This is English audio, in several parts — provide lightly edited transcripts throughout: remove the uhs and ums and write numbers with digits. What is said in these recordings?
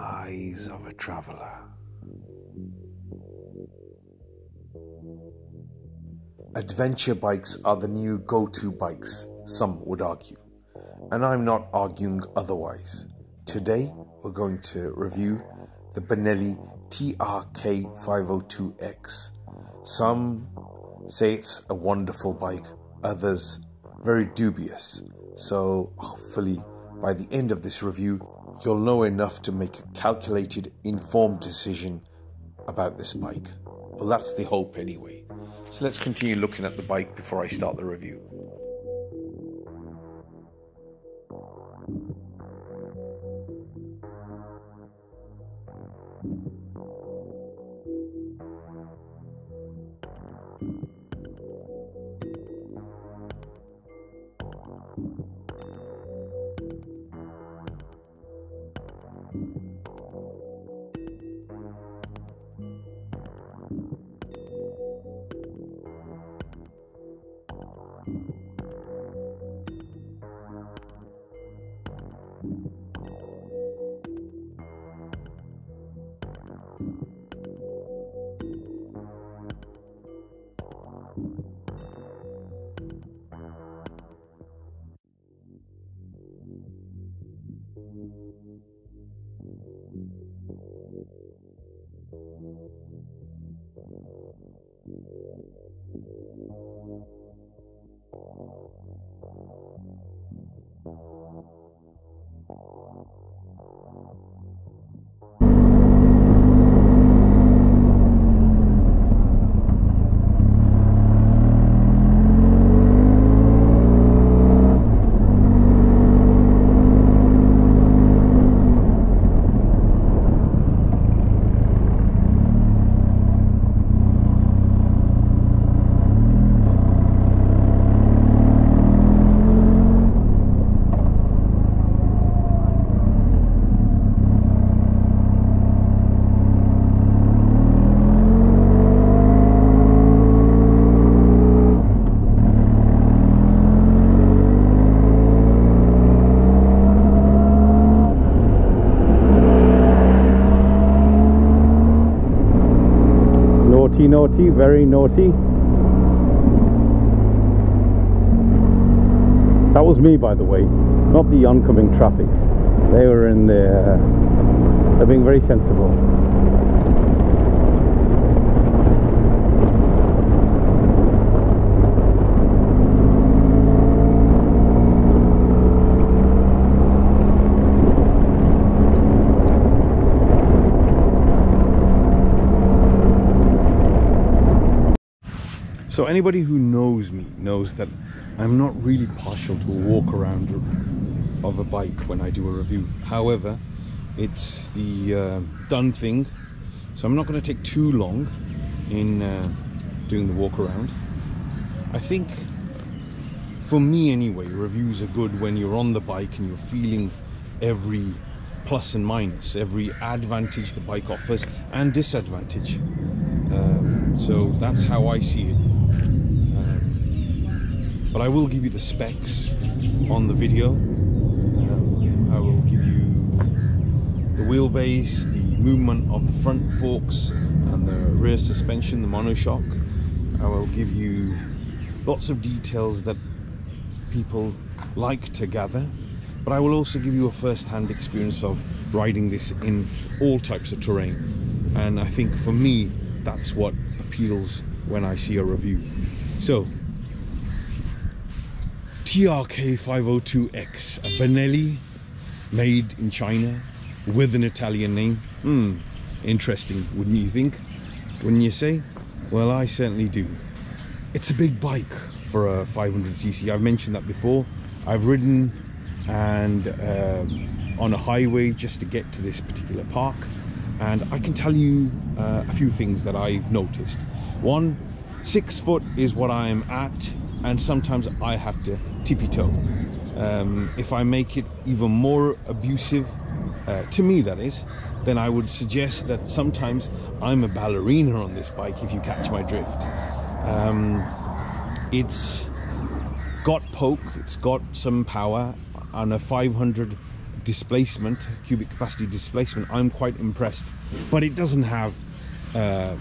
eyes of a traveler. Adventure bikes are the new go-to bikes, some would argue, and I'm not arguing otherwise. Today we're going to review the Benelli TRK 502x. Some say it's a wonderful bike, others very dubious. So hopefully by the end of this review you'll know enough to make a calculated, informed decision about this bike. Well, that's the hope anyway. So let's continue looking at the bike before I start the review. Naughty, very naughty. That was me, by the way, not the oncoming traffic. They were in there. They're being very sensible. So anybody who knows me knows that I'm not really partial to a walk around of a bike when I do a review. However, it's the done thing, so I'm not going to take too long in doing the walk around. I think for me anyway, reviews are good when you're on the bike and you're feeling every plus and minus, every advantage the bike offers and disadvantage. So that's how I see it. But I will give you the specs on the video. I will give you the wheelbase, the movement of the front forks and the rear suspension, the monoshock. I will give you lots of details that people like to gather, but I will also give you a first-hand experience of riding this in all types of terrain. And I think for me, that's what appeals when I see a review. So, TRK 502x, a Benelli made in China with an Italian name. Interesting, wouldn't you think? Wouldn't you say? Well, I certainly do. It's a big bike for a 500cc. I've mentioned that before. I've ridden and on a highway just to get to this particular park, and I can tell you a few things that I've noticed. One, 6 foot is what I'm at, and sometimes I have to tippy-toe. If I make it even more abusive, to me that is, then I would suggest that sometimes I'm a ballerina on this bike, if you catch my drift. It's got poke, it's got some power, and a 500 displacement, cubic capacity displacement, I'm quite impressed. But it doesn't have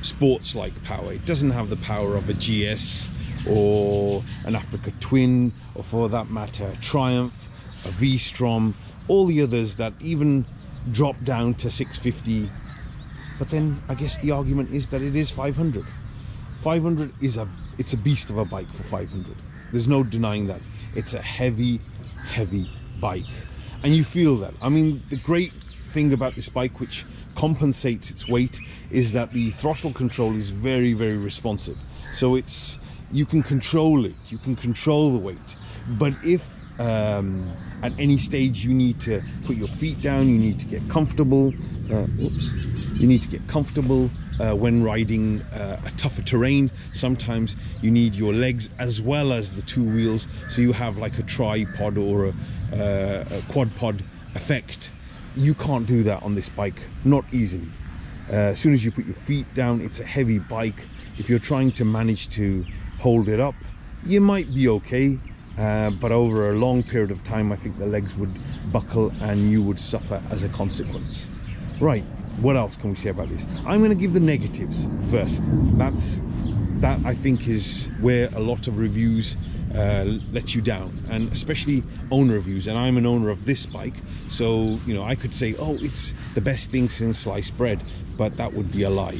sports-like power. It doesn't have the power of a GS or an Africa Twin, or for that matter, a Triumph, a V-Strom, all the others that even drop down to 650. But then I guess the argument is that it is 500. 500 is it's a beast of a bike for 500. There's no denying that. It's a heavy bike, and you feel that. I mean, the great thing about this bike, which compensates its weight, is that the throttle control is very responsive. So you can control it, you can control the weight. But if at any stage you need to put your feet down, you need to get comfortable, you need to get comfortable when riding a tougher terrain. Sometimes you need your legs as well as the two wheels, so you have like a tripod or a quad pod effect. You can't do that on this bike, not easily. As soon as you put your feet down, it's a heavy bike. If you're trying to manage to hold it up, you might be okay, but over a long period of time, I think the legs would buckle and you would suffer as a consequence. Right, what else can we say about this? I'm going to give the negatives first. That I think is where a lot of reviews let you down, and especially owner reviews. And I'm an owner of this bike, so you know, I could say, oh, it's the best thing since sliced bread, but that would be a lie.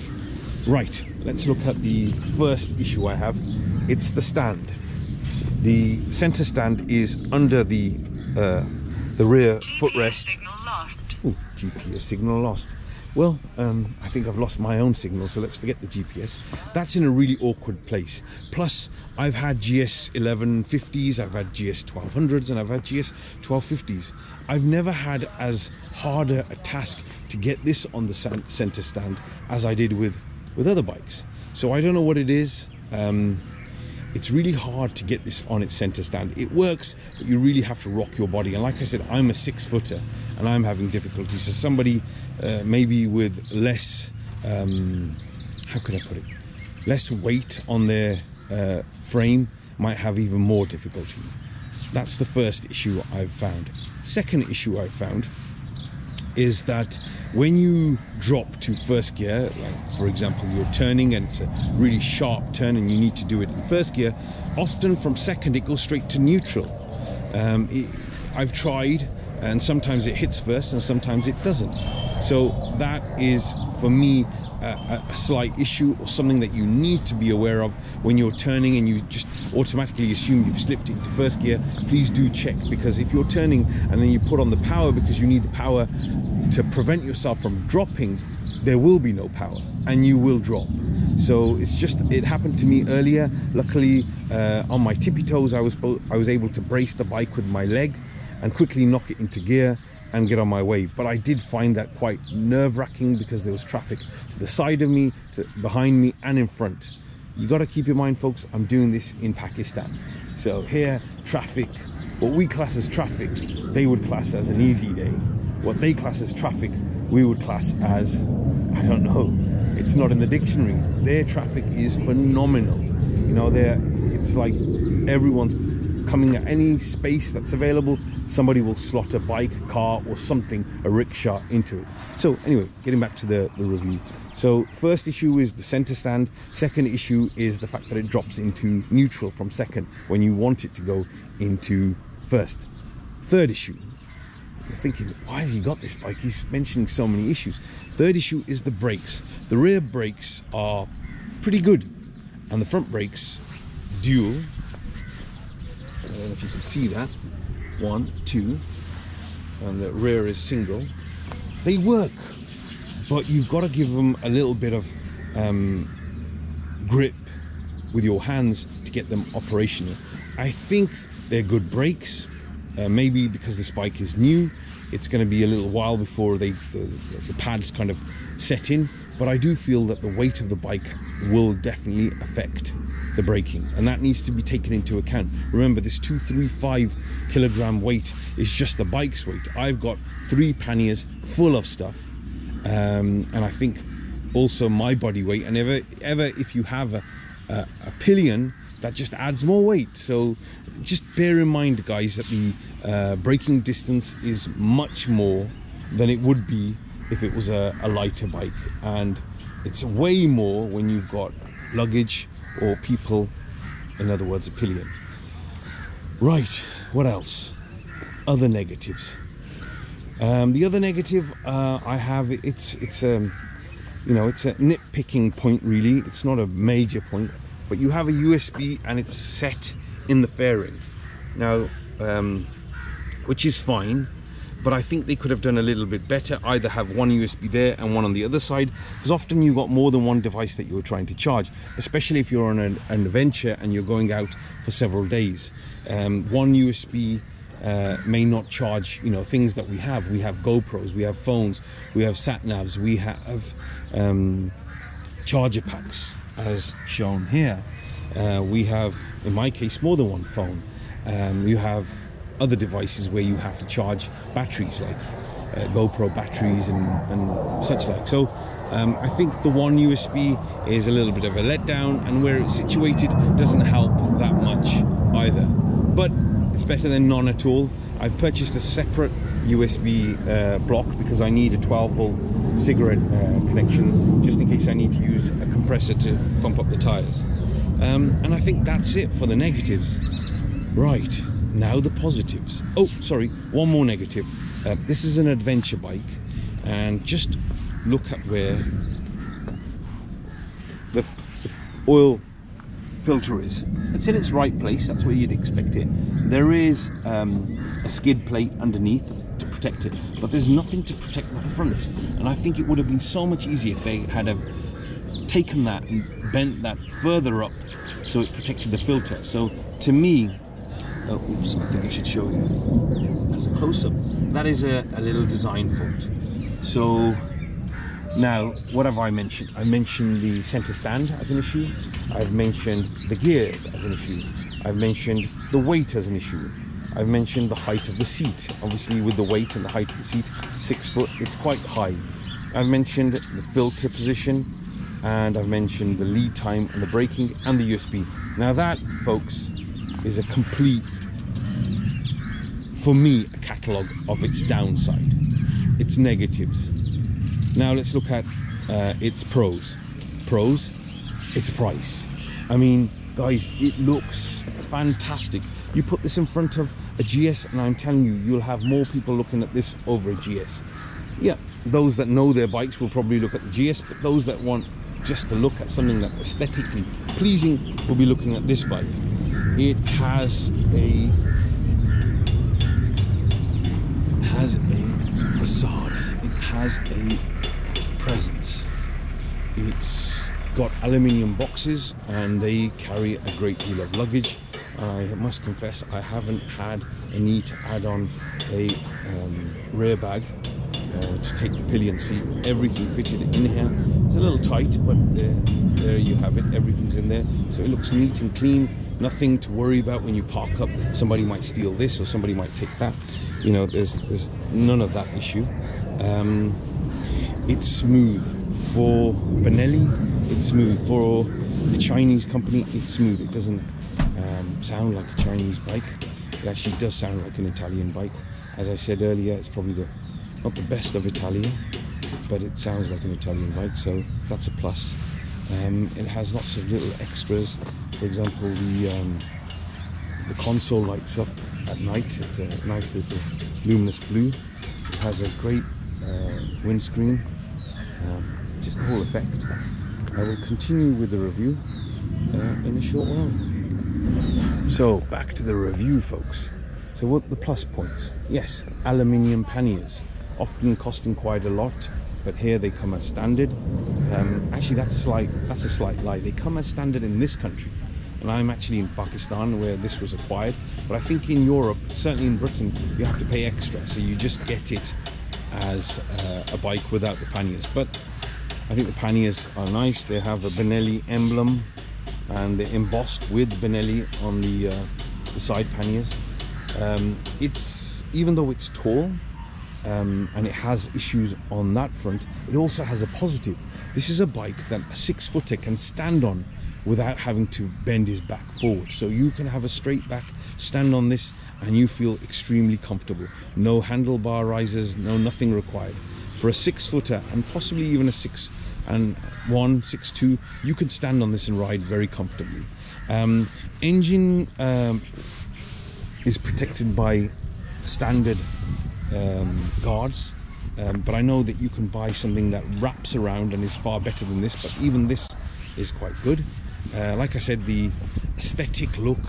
Right, let's look at the first issue I have. It's the stand. The center stand is under the rear footrest. Signal lost. Ooh, GPS signal lost. Well, I think I've lost my own signal, so let's forget the GPS. That's in a really awkward place. Plus, I've had GS 1150s, I've had GS 1200s, and I've had GS 1250s. I've never had as harder a task to get this on the center stand as I did with other bikes. So I don't know what it is. It's really hard to get this on its center stand. It works, but you really have to rock your body. And like I said, I'm a 6-footer and I'm having difficulty. So somebody maybe with less, how could I put it? Less weight on their frame might have even more difficulty. That's the first issue I've found. Second issue I've found is that when you drop to first gear, like for example you're turning and it's a really sharp turn and you need to do it in first gear, often from second it goes straight to neutral. I've tried, and sometimes it hits first and sometimes it doesn't. So that is for me a slight issue, or something that you need to be aware of when you're turning and you just automatically assume you've slipped into first gear. Please do check, because if you're turning and then you put on the power because you need the power to prevent yourself from dropping, there will be no power and you will drop. So it happened to me earlier. Luckily on my tippy toes I was able to brace the bike with my leg and quickly knock it into gear and get on my way. But I did find that quite nerve-wracking because there was traffic to the side of me, behind me and in front. You got to keep in mind, folks, I'm doing this in Pakistan. So here, traffic, what we class as traffic, they would class as an easy day. What they class as traffic, we would class as, I don't know, it's not in the dictionary. Their traffic is phenomenal. You know, it's like everyone's coming at any space that's available. Somebody will slot a bike, car or something, a rickshaw into it. So anyway, getting back to the review. So first issue is the center stand. Second issue is the fact that it drops into neutral from second when you want it to go into first. Third issue, you're thinking, why has he got this bike? He's mentioning so many issues. Third issue is the brakes. The rear brakes are pretty good, and the front brakes, dual. I don't know if you can see that. 1, 2, and the rear is single. They work, but you've got to give them a little bit of grip with your hands to get them operational. I think they're good brakes. Maybe because this bike is new, it's going to be a little while before the pads kind of set in, but I do feel that the weight of the bike will definitely affect the braking, and that needs to be taken into account. Remember, this 235 kilogram weight is just the bike's weight. I've got 3 panniers full of stuff, and I think also my body weight, and ever if you have a pillion, that just adds more weight. So just bear in mind, guys, that the braking distance is much more than it would be if it was a lighter bike, and it's way more when you've got luggage or people, in other words a pillion. Right, what else? Other negatives. The other negative I have, it's you know, it's a nitpicking point really. It's not a major point, but you have a USB and it's set in the fairing now, which is fine, but I think they could have done a little bit better. Either have one USB there and one on the other side, because often you've got more than one device that you're trying to charge, especially if you're on an adventure and you're going out for several days. One USB may not charge, you know, things that we have GoPros, we have phones, we have sat navs, we have charger packs as shown here. We have, in my case, more than one phone. You have other devices where you have to charge batteries, like GoPro batteries and such like. So I think the one USB is a little bit of a letdown, and where it's situated doesn't help that much either, but it's better than none at all. I've purchased a separate USB block because I need a 12-volt cigarette connection, just in case I need to use a compressor to pump up the tires. And I think that's it for the negatives. Right, now the positives. Oh, sorry, one more negative. This is an adventure bike, and just look at where the oil filter is. It's in its right place, that's where you'd expect it. There is a skid plate underneath to protect it, but there's nothing to protect the front, and I think it would have been so much easier if they had taken that and bent that further up so it protected the filter. So to me, oops, I think I should show you as a close-up, that is a little design fault. So now, what have I mentioned? I mentioned the center stand as an issue. I've mentioned the gears as an issue. I've mentioned the weight as an issue. I've mentioned the height of the seat. Obviously, with the weight and the height of the seat, 6 foot, it's quite high. I've mentioned the filter position, and I've mentioned the lead time and the braking and the USB. Now that, folks, is a complete, for me, a catalogue of its downside, its negatives. Now let's look at its pros. Pros, its price. I mean, guys, it looks fantastic. You put this in front of a GS and I'm telling you, you'll have more people looking at this over a GS. Yeah, those that know their bikes will probably look at the GS, but those that want just to look at something that's aesthetically pleasing will be looking at this bike. It has a facade, it has a presence. It's got aluminium boxes and they carry a great deal of luggage. I must confess, I haven't had a need to add on a rear bag to take the pillion seat. Everything fitted in here. It's a little tight, but there you have it. Everything's in there, so it looks neat and clean. Nothing to worry about when you park up. Somebody might steal this or somebody might take that. You know, there's none of that issue. It's smooth for Benelli. It's smooth for the Chinese company. It's smooth. It doesn't sound like a Chinese bike. It actually does sound like an Italian bike. As I said earlier, it's probably not the best of Italian, but it sounds like an Italian bike, so that's a plus. It has lots of little extras. For example, the console lights up at night. It's a nice little luminous blue. It has a great windscreen, just the whole effect. I will continue with the review in a short while. So back to the review, folks. So what are the plus points? Yes, aluminium panniers, often costing quite a lot, but here they come as standard. Actually, that's a slight lie. They come as standard in this country, and I'm actually in Pakistan where this was acquired. But I think in Europe, certainly in Britain, you have to pay extra, so you just get it as a bike without the panniers. But I think the panniers are nice. They have a Benelli emblem, and they're embossed with Benelli on the side panniers. Even though it's tall, and it has issues on that front, it also has a positive. This is a bike that a 6-footer can stand on without having to bend his back forward. So you can have a straight back, stand on this, and you feel extremely comfortable. No handlebar risers, no nothing required. For a 6-footer and possibly even a 6'1", 6'2", you can stand on this and ride very comfortably. Engine is protected by standard guards, but I know that you can buy something that wraps around and is far better than this, but even this is quite good. Like I said, the aesthetic look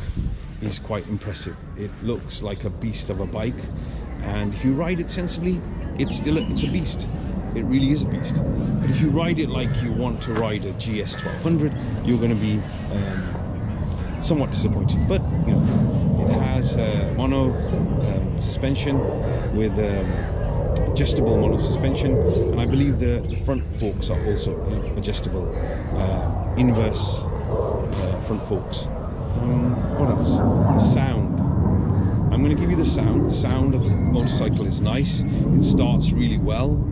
is quite impressive. It looks like a beast of a bike, and if you ride it sensibly, it's a beast. It really is a beast. But if you ride it like you want to ride a GS 1200, you're going to be somewhat disappointed. But you know, it has mono suspension with adjustable mono suspension, and I believe the front forks are also adjustable, inverse front forks. What else? The sound. I'm going to give you the sound. The sound of the motorcycle is nice. It starts really well.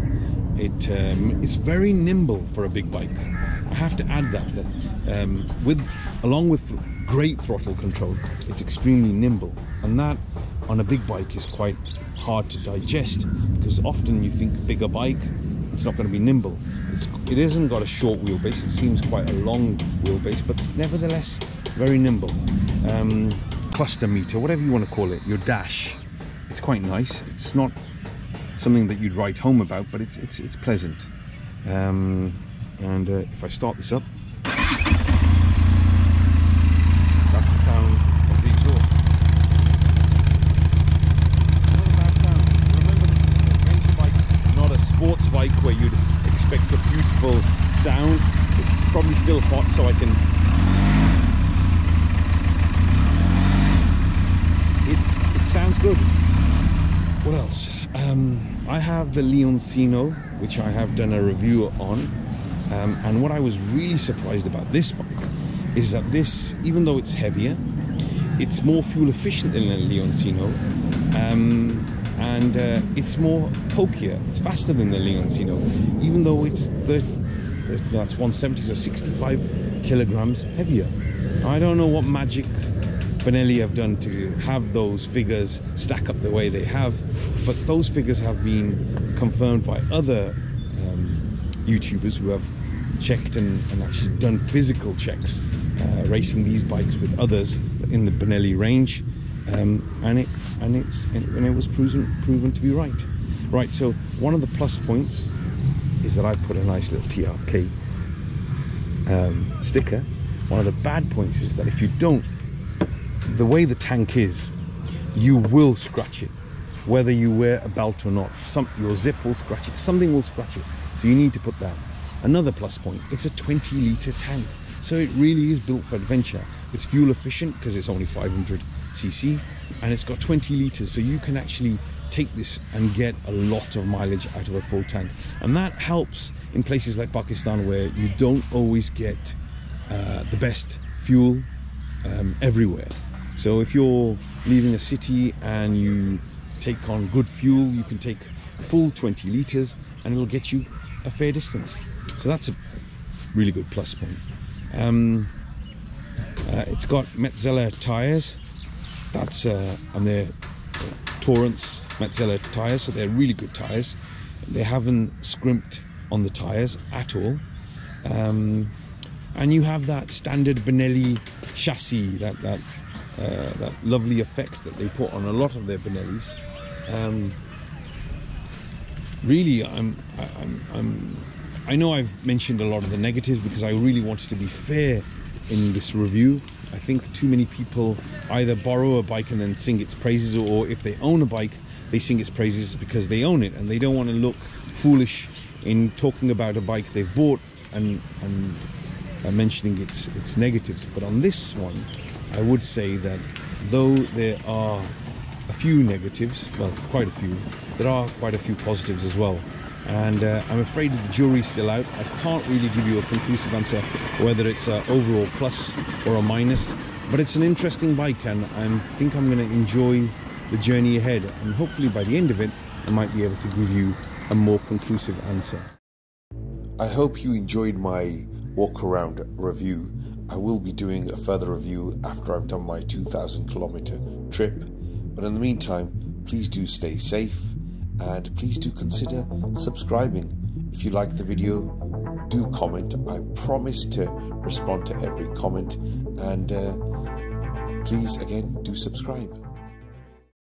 It's very nimble for a big bike. I have to add that along with great throttle control, it's extremely nimble, and that on a big bike is quite hard to digest, because often you think bigger bike, it's not going to be nimble. It hasn't got a short wheelbase. It seems quite a long wheelbase, but it's nevertheless very nimble. Cluster meter, whatever you want to call it, your dash, it's quite nice. It's not something that you'd write home about, but it's pleasant. If I start this up, that's the sound of the exhaust. Not a bad sound. Remember, this is an adventure bike, not a sports bike where you'd expect a beautiful sound. It's probably still hot, so I can. It sounds good. What else? I have the Leoncino, which I have done a review on, and what I was really surprised about this bike is that this, even though it's heavier, it's more fuel efficient than the Leoncino, and it's more pokier. It's faster than the Leoncino, even though it's that's 170, so 65 kilograms heavier. I don't know what magic Benelli have done to have those figures stack up the way they have, but those figures have been confirmed by other YouTubers who have checked and actually done physical checks racing these bikes with others in the Benelli range, and it was proven to be right. So one of the plus points is that I put a nice little TRK sticker. One of the bad points is that if you don't, the way the tank is, you will scratch it, whether you wear a belt or not. Your zip will scratch it, something will scratch it, so you need to put that. Another plus point, it's a 20-litre tank, so it really is built for adventure. It's fuel efficient because it's only 500cc, and it's got 20 litres, so you can actually take this and get a lot of mileage out of a full tank. And that helps in places like Pakistan, where you don't always get the best fuel everywhere. So if you're leaving a city and you take on good fuel, you can take full 20 litres and it'll get you a fair distance. So that's a really good plus point. It's got Metzeler tyres. That's and they're Torrance Metzeler tyres, so they're really good tyres. They haven't scrimped on the tyres at all. And you have that standard Benelli chassis, that lovely effect that they put on a lot of their Benellis. Really, I know I've mentioned a lot of the negatives because I really wanted to be fair in this review. I think too many people either borrow a bike and then sing its praises, or if they own a bike, they sing its praises because they own it, and they don't want to look foolish in talking about a bike they've bought and mentioning its negatives. But on this one, I would say that though there are a few negatives, well, quite a few, there are quite a few positives as well. And I'm afraid the jury's still out. I can't really give you a conclusive answer whether it's an overall plus or a minus, but it's an interesting bike, and I think I'm going to enjoy the journey ahead, and hopefully by the end of it I might be able to give you a more conclusive answer. I hope you enjoyed my walk around review I will be doing a further review after I've done my 2,000 kilometer trip, but in the meantime, please do stay safe and please do consider subscribing. If you like the video, do comment. I promise to respond to every comment, and please again do subscribe.